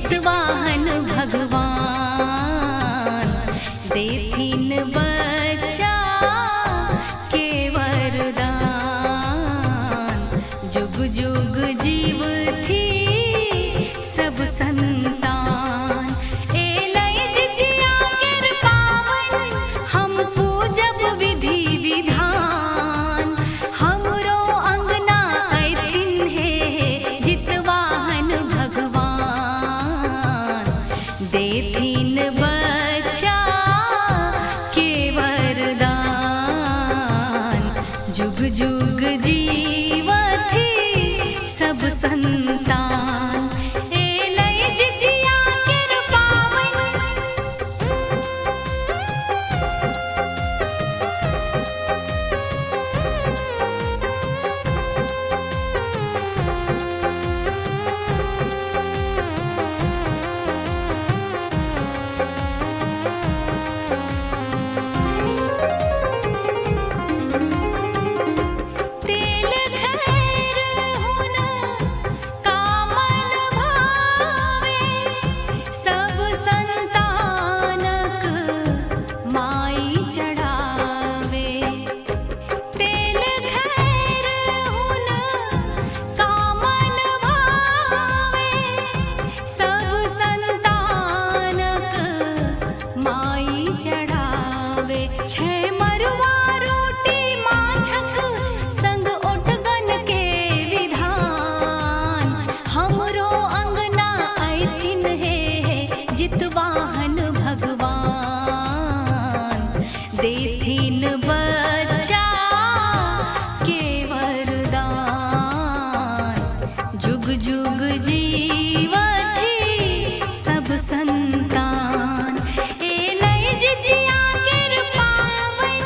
जितवाहन भगवान देथिन बच्चा के वरदान। जुग जुग जीव थी सब संतान। एलै जितिया केर पावन हम पूजब विधि विधान। हमरो अंगना अयथिन हे जितवाहन भगवान देथिन बच्चा के वरदान। जुग जुग जीवथि सब संतान। एलै जितिया केर पावन तेल खैर हुन कामन भावे। सब संतानक माई चढ़ावे। तेल खैर हुन कामन भावे। सब संतानक माई चढ़ावे। छै मरुआ रोटी माछक संग ओठगन के विधान। हमरो अंगना अयथिन हे जितवाहन भगवान देथिन बच्चा के वरदान। जुग जुग जीवथि सब संतान। एलै जितिया केर पावन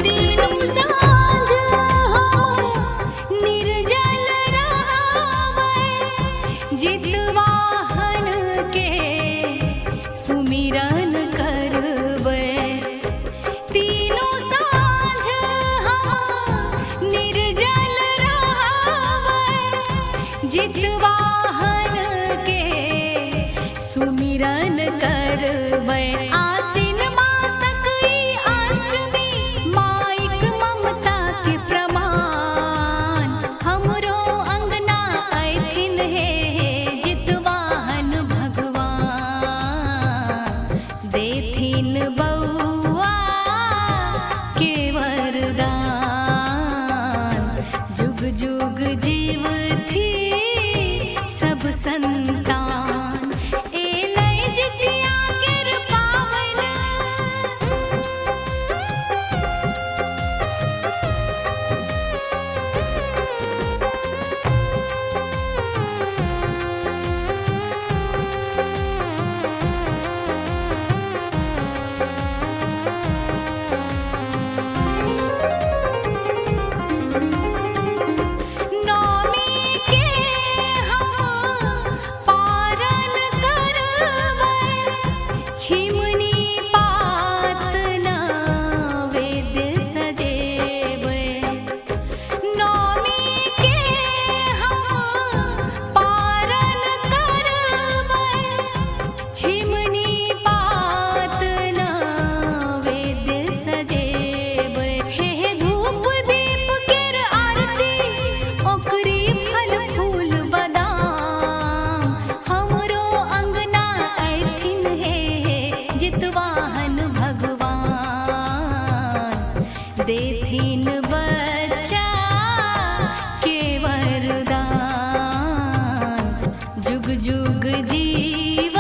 तीनू साँझ हम निर्जल रहबै। जितवाहन के सुमिरन करबै। तीनू साँझ हम निर्जल रहबै। जितवाहन के सुमिरन करबै। आसिन मासक ई अष्टमी माइक ममता के प्रमाण। हमरो अंगना अयथिन हे जितवाहन भगवान देथिन बौआ के वरदान। जुग जुग जीवथि सब संतान। एलै जितिया केर पावन नौमी के हम पारन करबै। छिमनी पात नैवेद्य सजेबै। नौमी के हम पारन करबै। छिमनी पात नैवेद्य सजेबै। हे धूप दीप केर आरती ओकरी फल फूल बदाम। हमरो अंगना अयथिन हे जितवाहन भगवान देथिन बच्चा के वरदान। जुग जुग जीव